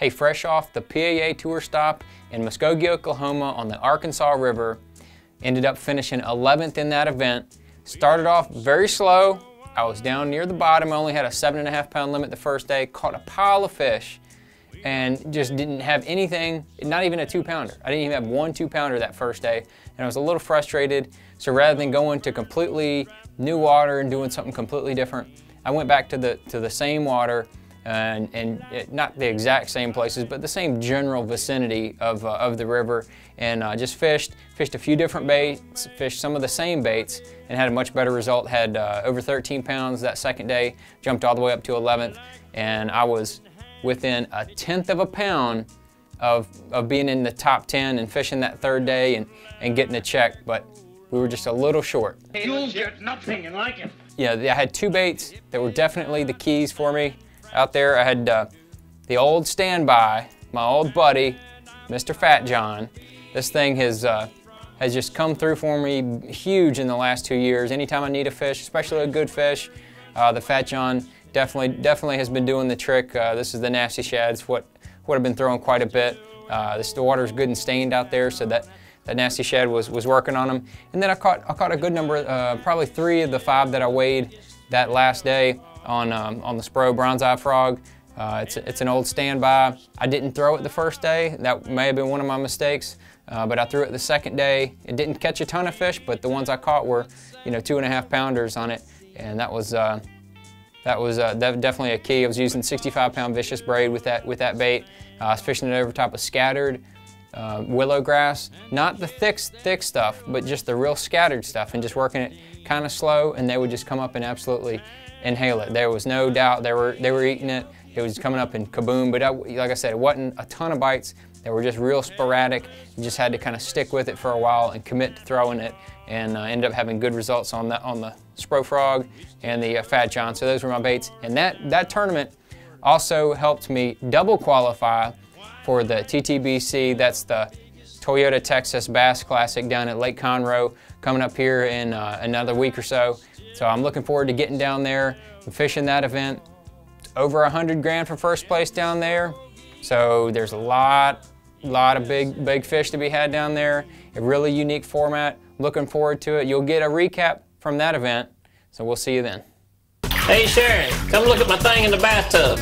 Hey, fresh off the PAA tour stop in Muskogee, Oklahoma on the Arkansas River, ended up finishing 11th in that event. Started off very slow. I was down near the bottom. I only had a 7.5 pound limit the first day, caught a pile of fish, and just didn't have anything, not even a 2 pounder. I didn't even have one 2 pounder that first day, and I was a little frustrated. So rather than going to completely new water and doing something completely different, I went back to the same water, and not the exact same places, but the same general vicinity of the river, and just fished a few different baits, fished some of the same baits, and had a much better result. Had over 13 pounds that second day, jumped all the way up to 11th, and I was within 1/10 of a pound of being in the top 10 and fishing that third day and getting a check, but we were just a little short. You'll get nothing like it. Yeah, I had two baits that were definitely the keys for me out there. I had the old standby, my old buddy, Mr. Fat John. This thing has just come through for me huge in the last 2 years. Anytime I need a fish, especially a good fish, the Fat John definitely has been doing the trick. This is the Nasty Shad. It's what I've been throwing quite a bit. The water's good and stained out there, so that Nasty Shad was working on them. And then I caught a good number, probably 3 of the 5 that I weighed that last day on the Spro Bronze Eye Frog. It's an old standby. I didn't throw it the first day. That may have been one of my mistakes, but I threw it the second day. It didn't catch a ton of fish, but the ones I caught were, 2.5 pounders on it, and that was definitely a key. I was using 65 pound vicious braid with that bait. I was fishing it over top of scattered willow grass, not the thick stuff, but just the real scattered stuff, and just working it kind of slow, and they would just come up and absolutely inhale it. There was no doubt they were eating it. It was coming up and kaboom, but like I said, it wasn't a ton of bites. They were just real sporadic. You just had to kind of stick with it for a while and commit to throwing it, and ended up having good results on the Spro Frog and the Fat John. So those were my baits, and that tournament also helped me double qualify for the TTBC. That's the Toyota Texas Bass Classic down at Lake Conroe, coming up here in another week or so. So I'm looking forward to getting down there and fishing that event. It's over 100 grand for first place down there. So there's a lot of big fish to be had down there. A really unique format. Looking forward to it. You'll get a recap from that event. So we'll see you then. Hey Sharon, come look at my thing in the bathtub.